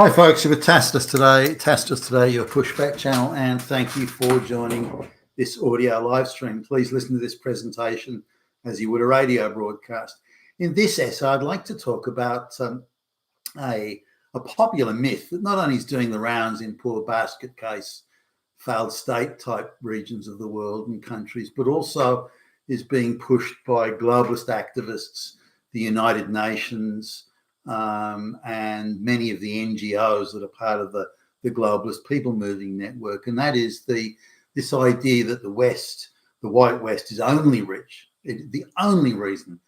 Hi folks, you've tasked us today, your pushback channel, and thank you for joining this audio live stream. Please listen to this presentation as you would a radio broadcast. In this essay, I'd like to talk about a popular myth that not only is doing the rounds in poor basket case, failed state type regions of the world and countries, but also is being pushed by globalist activists, the United Nations, and many of the NGOs that are part of the globalist people moving network. And that is this idea that the West, the white West, is only rich. The only reason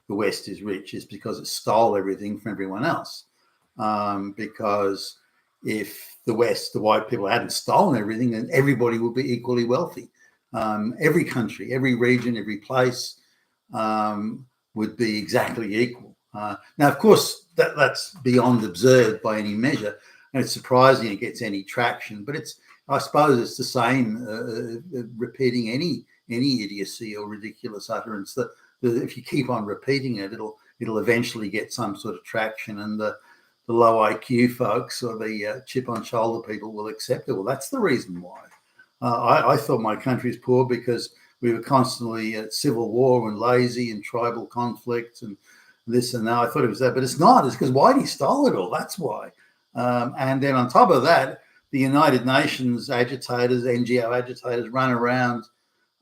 the West is rich is because it stole everything from everyone else. Because if the West, the white people, hadn't stolen everything, then everybody would be equally wealthy. Every country, every region, every place would be exactly equal. Now, of course, that's beyond absurd by any measure, and it's surprising it gets any traction. But I suppose it's the same repeating any idiocy or ridiculous utterance. That if you keep on repeating it, it'll eventually get some sort of traction, and the low IQ folks or the chip on shoulder people will accept it. Well, that's the reason why. I thought my country is poor because we were constantly at civil war and lazy and tribal conflict and this and that. I thought it was that, but it's not. It's because Whitey stole it all. That's why. And then on top of that, the United Nations agitators, NGO agitators, run around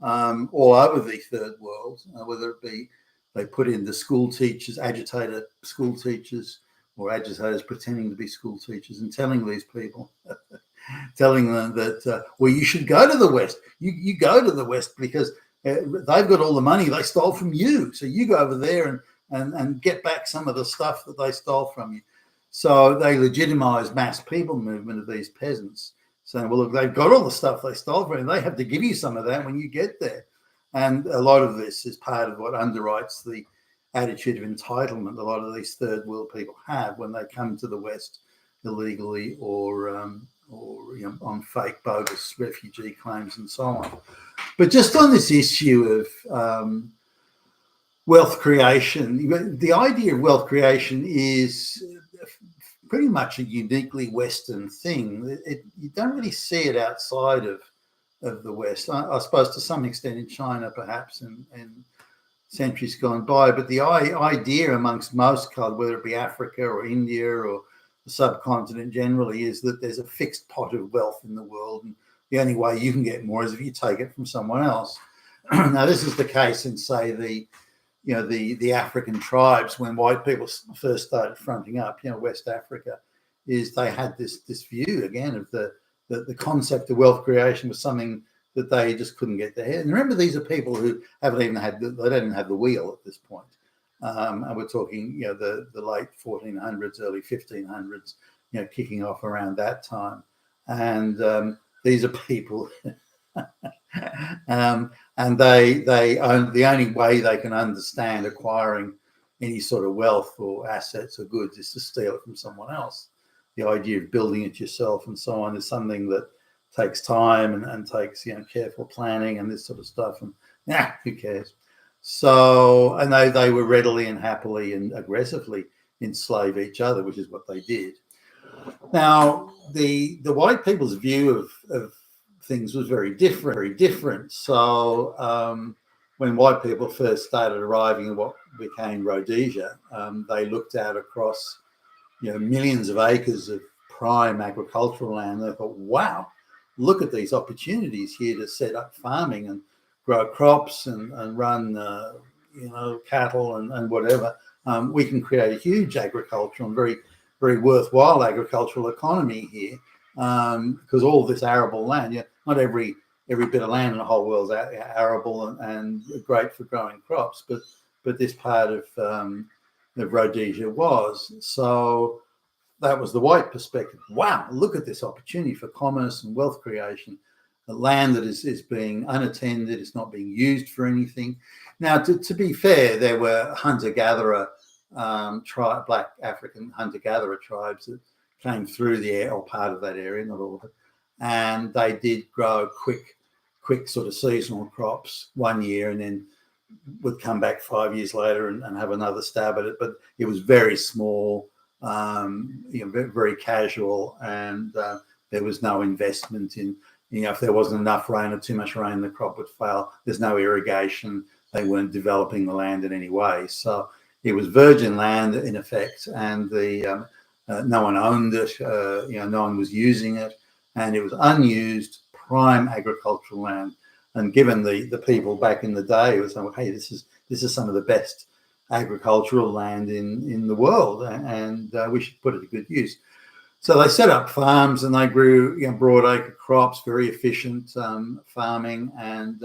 all over the third world, whether it be they put in the school teachers, agitator school teachers, or agitators pretending to be school teachers, and telling these people, telling them that, well, you should go to the West. You go to the West because they've got all the money they stole from you. So you go over there and get back some of the stuff that they stole from you. So they legitimize mass people movement of these peasants, saying, well, look, they've got all the stuff they stole from you. They have to give you some of that when you get there. And a lot of this is part of what underwrites the attitude of entitlement a lot of these third world people have when they come to the West illegally or on fake bogus refugee claims and so on. But just on this issue of wealth creation, the idea of wealth creation is pretty much a uniquely Western thing. You don't really see it outside of the West. I suppose to some extent in China, perhaps, in centuries gone by. But the idea amongst most cultures, whether it be Africa or India or the subcontinent generally, is that there's a fixed pot of wealth in the world, and the only way you can get more is if you take it from someone else. Now, this is the case in, say, the African tribes when white people first started fronting up, West Africa, is they had this view again of the concept of wealth creation was something that they just couldn't get their head. And remember, these are people who they don't even have the wheel at this point. And we're talking, the late 1400s, early 1500s, kicking off around that time. And these are people, and they own, the only way they can understand acquiring any sort of wealth or assets or goods is to steal it from someone else. The idea of building it yourself and so on is something that takes time and takes careful planning and this sort of stuff. And who cares? So, and they were readily and happily and aggressively enslave each other, which is what they did. Now, the white people's view of things was very different. So when white people first started arriving in what became Rhodesia, they looked out across millions of acres of prime agricultural land. They thought, wow, look at these opportunities here to set up farming and grow crops and run cattle and whatever. We can create a huge agricultural and very, very worthwhile agricultural economy here, because all this arable land, not every bit of land in the whole world is arable and great for growing crops, but this part of Rhodesia was. So that was the white perspective. Wow, look at this opportunity for commerce and wealth creation. The land that is being unattended, it's not being used for anything. Now, to be fair, there were hunter-gatherer black African hunter-gatherer tribes that came through the area, or part of that area, not all of it, and they did grow quick sort of seasonal crops one year and then would come back 5 years later and have another stab at it. But it was very small. very, very casual, and there was no investment in, if there wasn't enough rain or too much rain, the crop would fail. There's no irrigation. They weren't developing the land in any way. So it was virgin land in effect, and no one owned it. No one was using it, and it was unused prime agricultural land. And given the people back in the day, it was like, hey, this is some of the best agricultural land in the world, and we should put it to good use. So they set up farms and they grew broadacre crops, very efficient farming, and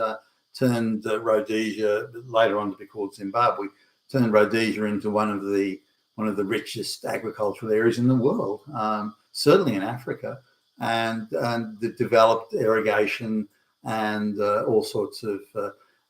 turned Rhodesia, later on to be called Zimbabwe, turned Rhodesia into one of the richest agricultural areas in the world, certainly in Africa, and developed irrigation and all sorts of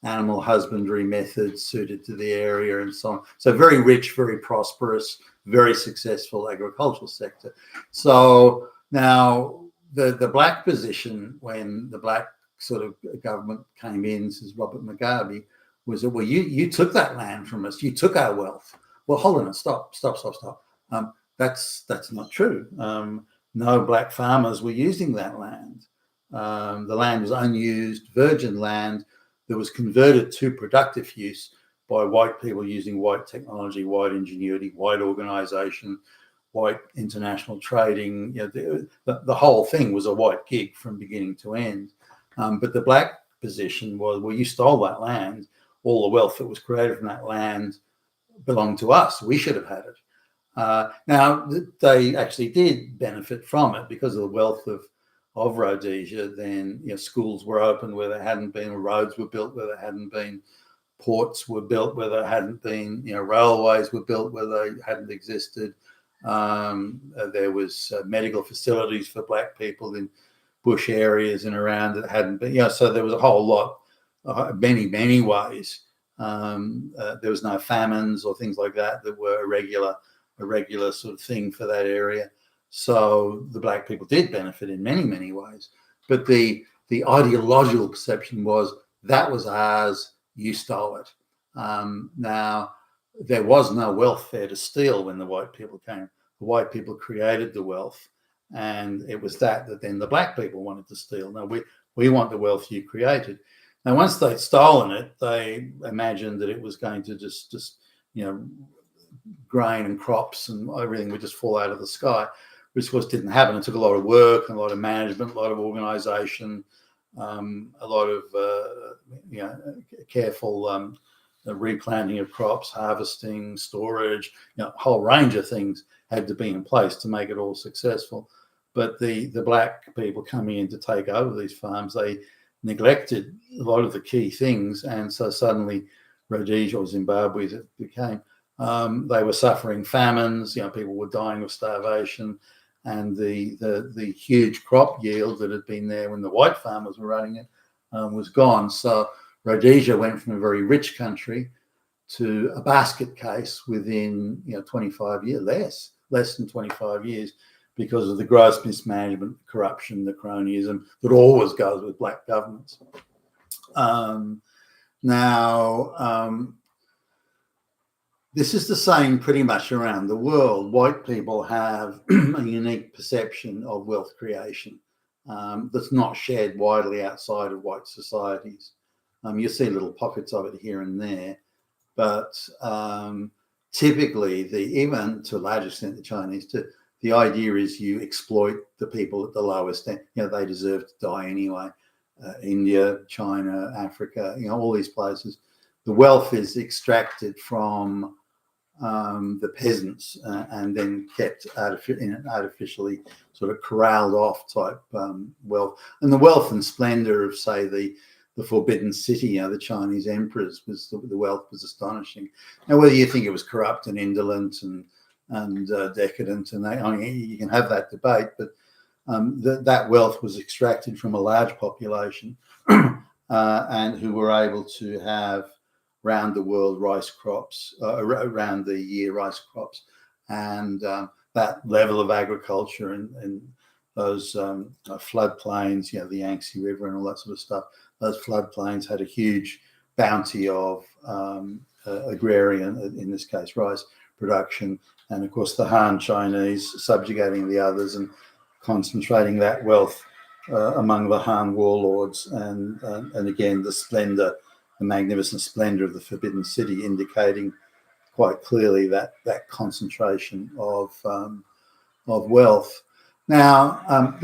animal husbandry methods suited to the area and so on. So very rich, very prosperous, very successful agricultural sector. So now the black position, when the black sort of government came in, says Robert Mugabe, was that, well, you took that land from us, you took our wealth. Well, hold on, stop. That's not true. No black farmers were using that land. The land was unused, virgin land that was converted to productive use by white people using white technology, white ingenuity, white organization, white international trading. The whole thing was a white gig from beginning to end. But the black position was, well, you stole that land. All the wealth that was created from that land belonged to us. We should have had it. Now, they actually did benefit from it because of the wealth of Rhodesia. Then schools were opened where there hadn't been, roads were built where there hadn't been, ports were built where there hadn't been, railways were built where they hadn't existed. There was medical facilities for black people in bush areas and around that hadn't been, so there was a whole lot, many ways. There was no famines or things like that were a regular sort of thing for that area. So the black people did benefit in many ways. But the ideological perception was that was ours, you stole it. Now, there was no wealth there to steal when the white people came. The white people created the wealth, and it was that then the black people wanted to steal. Now, we want the wealth you created. Now, once they'd stolen it, they imagined that it was going to just grain and crops and everything would just fall out of the sky, which of course didn't happen. It took a lot of work and a lot of management, a lot of organization, a lot of careful replanting of crops, harvesting, storage, a whole range of things had to be in place to make it all successful. But the black people coming in to take over these farms, they neglected a lot of the key things, and so suddenly Rhodesia, or Zimbabwe as it became, they were suffering famines. People were dying of starvation, and the huge crop yield that had been there when the white farmers were running it was gone. So Rhodesia went from a very rich country to a basket case within 25 years, less than 25 years, because of the gross mismanagement, corruption, the cronyism that always goes with black governments. This is the same pretty much around the world. White people have a unique perception of wealth creation that's not shared widely outside of white societies. You see little pockets of it here and there, but typically, even to a large extent the Chinese too, the idea is you exploit the people at the lowest end. They deserve to die anyway. India, China, Africa, all these places. The wealth is extracted from the peasants and then kept artificially sort of corralled off type wealth. And the wealth and splendor of, say, the Forbidden City, the Chinese emperors, the wealth was astonishing. Now, whether you think it was corrupt and indolent and decadent, and you can have that debate, but that wealth was extracted from a large population and who were able to have round the world rice crops, around the year rice crops, and that level of agriculture and those floodplains, the Yangtze River and all that sort of stuff. Those floodplains had a huge bounty of agrarian, in this case, rice production, and of course the Han Chinese subjugating the others and concentrating that wealth among the Han warlords, and again the splendor, the magnificent splendor of the Forbidden City, indicating quite clearly that concentration of wealth. Now,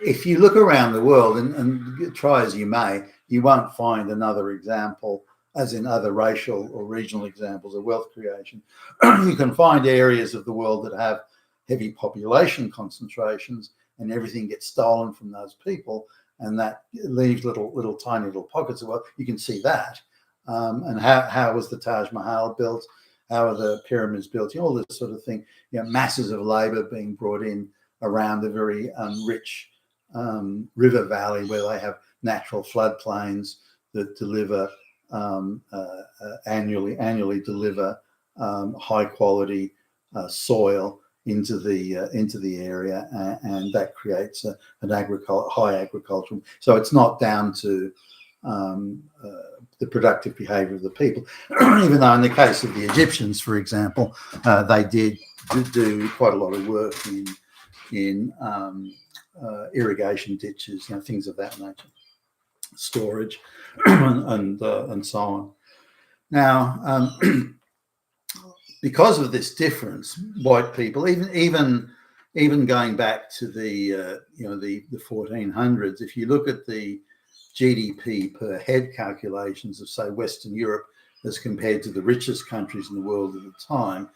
if you look around the world and try as you may, you won't find another example, as in other racial or regional examples of wealth creation. You can find areas of the world that have heavy population concentrations, and everything gets stolen from those people, and that leaves little tiny little pockets of wealth. You can see that. And how was the Taj Mahal built? How are the pyramids built? All this sort of thing. Masses of labor being brought in around a very rich river valley where they have natural floodplains that deliver annually deliver high quality soil into the area, and that creates an high agricultural. So it's not down to the productive behavior of the people, even though in the case of the Egyptians, for example, they did do quite a lot of work in irrigation ditches, things of that nature, storage, and so on. Now, because of this difference, white people, even going back to the 1400s, if you look at the GDP per head calculations of, say, Western Europe as compared to the richest countries in the world at the time,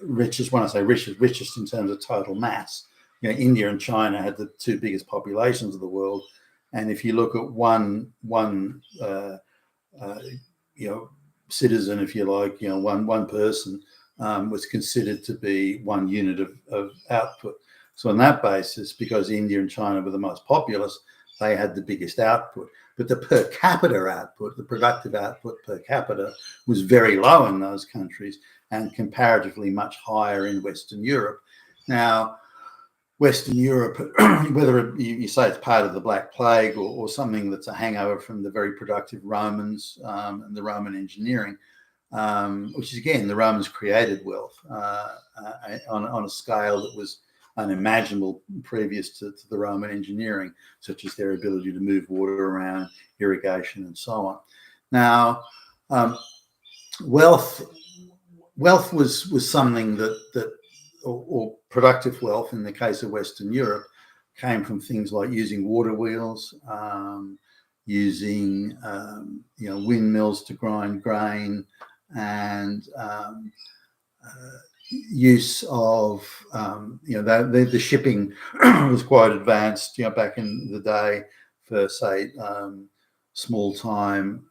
richest, when I say richest in terms of total mass, India and China had the two biggest populations of the world, and if you look at one citizen, if you like, one person was considered to be one unit of output. So on that basis, because India and China were the most populous, they had the biggest output. But the per capita output, the productive output per capita, was very low in those countries and comparatively much higher in Western Europe. Now, Western Europe, whether you say it's part of the Black Plague or something that's a hangover from the very productive Romans and the Roman engineering, which is, again, the Romans created wealth on a scale that was unimaginable previous to the Roman engineering, such as their ability to move water around, irrigation, and so on. Now, wealth was something that or productive wealth in the case of Western Europe came from things like using water wheels, using windmills to grind grain, and use of the shipping was quite advanced back in the day for, say, small time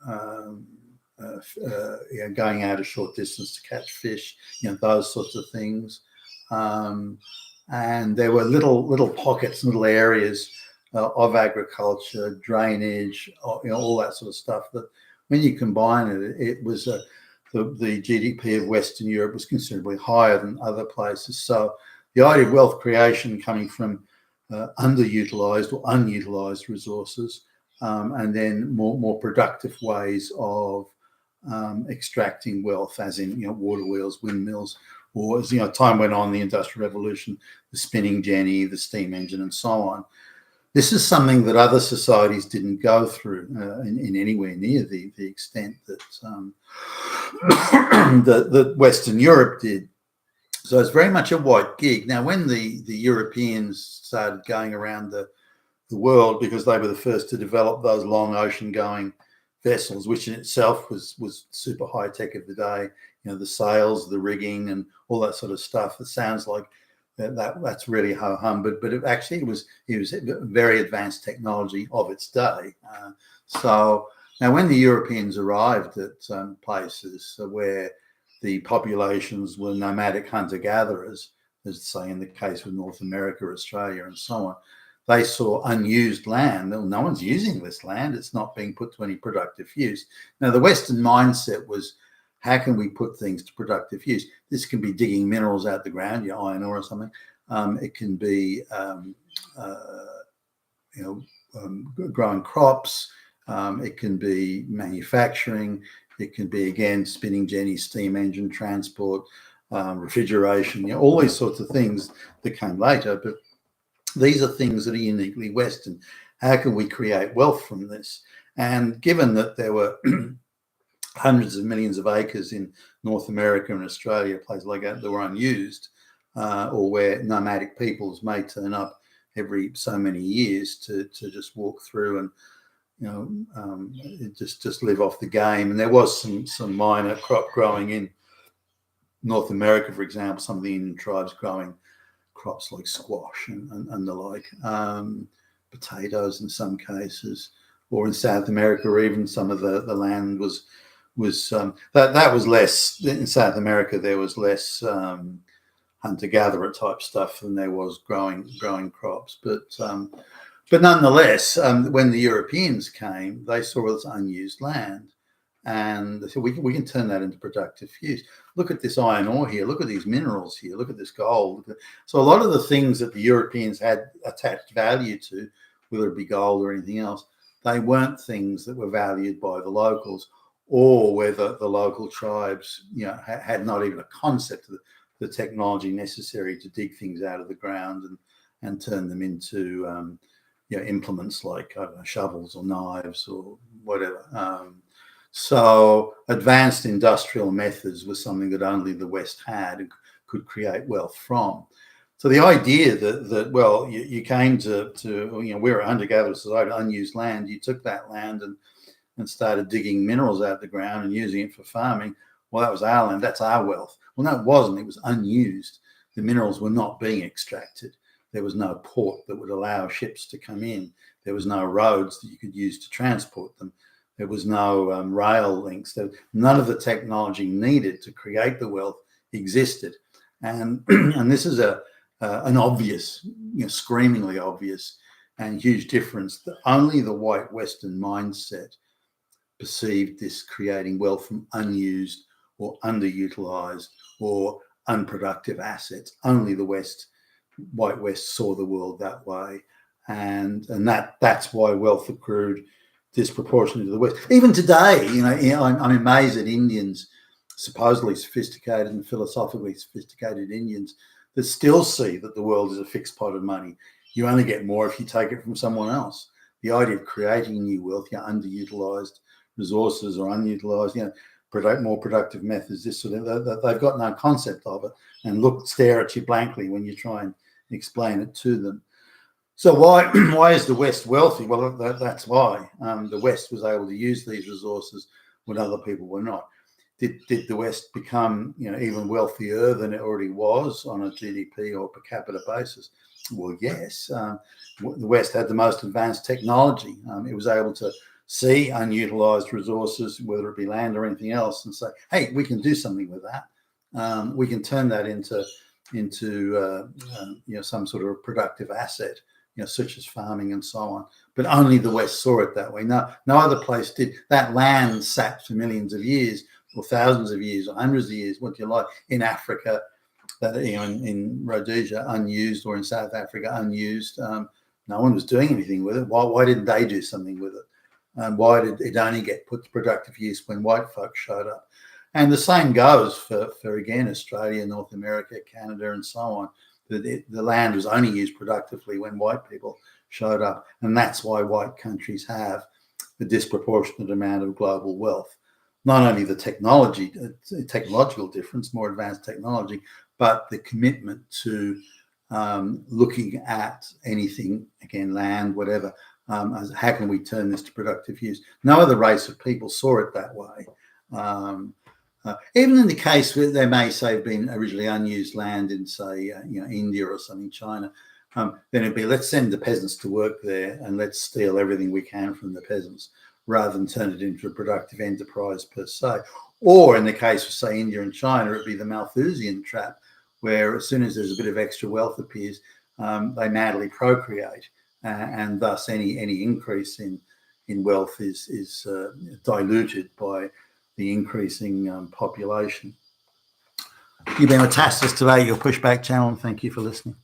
going out a short distance to catch fish, those sorts of things, and there were little pockets, little areas of agriculture, drainage, all that sort of stuff, that when you combine it was the GDP of Western Europe was considerably higher than other places. So the idea of wealth creation coming from underutilized or unutilized resources, and then more productive ways of extracting wealth, as in water wheels, windmills, or as time went on, the Industrial Revolution, the spinning jenny, the steam engine, and so on. This is something that other societies didn't go through in anywhere near the extent that that Western Europe did. So it's very much a white gig. Now, when the Europeans started going around the world, because they were the first to develop those long ocean-going vessels, which in itself was super high tech of the day, the sails, the rigging, and all that sort of stuff. It sounds like that's really ho-hum, but it was very advanced technology of its day. So now, when the Europeans arrived at places where the populations were nomadic hunter-gatherers, as say in the case with North America, Australia, and so on, they saw unused land. No one's using this land. It's not being put to any productive use. Now, the Western mindset was, how can we put things to productive use? This can be digging minerals out the ground, iron ore or something. It can be, growing crops. It can be manufacturing. It can be, again, spinning jenny, steam engine, transport, refrigeration, all these sorts of things that came later. But these are things that are uniquely Western. How can we create wealth from this? And given that there were hundreds of millions of acres in North America and Australia, places like that were unused, or where nomadic peoples may turn up every so many years to just walk through and just live off the game. And there was some minor crop growing in North America, for example, some of the Indian tribes growing crops like squash and the like, potatoes in some cases, or in South America, or even some of the land was that was less in South America. There was less hunter-gatherer type stuff than there was growing crops, but nonetheless, when the Europeans came, they saw this unused land, and they said, we can turn that into productive use. Look at this iron ore here. Look at these minerals here. Look at this gold. So a lot of the things that the Europeans had attached value to, whether it be gold or anything else, they weren't things that were valued by the locals, or whether the local tribes, had not even a concept of the technology necessary to dig things out of the ground and turn them into implements like, I don't know, shovels or knives or whatever. So advanced industrial methods was something that only the West had and could create wealth from. So the idea that well, you came to we're a hunter-gatherer society, unused land, you took that land and started digging minerals out of the ground and using it for farming. Well, that was our land, that's our wealth. Well, no, it wasn't. It was unused. The minerals were not being extracted. There was no port that would allow ships to come in. There was no roads that you could use to transport them. There was no rail links. None of the technology needed to create the wealth existed. And and this is an obvious, screamingly obvious and huge difference that only the white Western mindset perceived this creating wealth from unused or underutilized or unproductive assets. Only the white West saw the world that way. And that's why wealth accrued disproportionately to the West. Even today, I'm amazed at Indians, supposedly sophisticated and philosophically sophisticated Indians, that still see that the world is a fixed pot of money. You only get more if you take it from someone else. The idea of creating new wealth, underutilized resources or unutilized, more productive methods, this sort of, they've got no concept of it and stare at you blankly when you try and explain it to them. So why is the West wealthy? Well, that's why the West was able to use these resources when other people were not. Did the West become even wealthier than it already was on a GDP or per capita basis? Well, yes. The West had the most advanced technology. It was able to see unutilized resources, whether it be land or anything else, and say, hey, we can do something with that. We can turn that into some sort of a productive asset, such as farming and so on. But only the West saw it that way. No other place did. That land sat for millions of years, or thousands of years, or hundreds of years, what you like, in Africa, that in Rhodesia, unused, or in South Africa, unused. No one was doing anything with it. Why didn't they do something with it? And why did it only get put to productive use when white folks showed up? And the same goes for again, Australia, North America, Canada, and so on. The land was only used productively when white people showed up. And that's why white countries have a disproportionate amount of global wealth. Not only the technological difference, more advanced technology, but the commitment to looking at anything, again, land, whatever, as how can we turn this to productive use? No other race of people saw it that way. Even in the case where they may say have been originally unused land in, say, India or something, China, then it'd be, let's send the peasants to work there and let's steal everything we can from the peasants, rather than turn it into a productive enterprise per se. Or in the case of, say, India and China, it'd be the Malthusian trap, where as soon as there's a bit of extra wealth appears, they madly procreate, and thus any increase in wealth is diluted by the increasing population. You've been with Tastus today, your Pushback channel, and thank you for listening.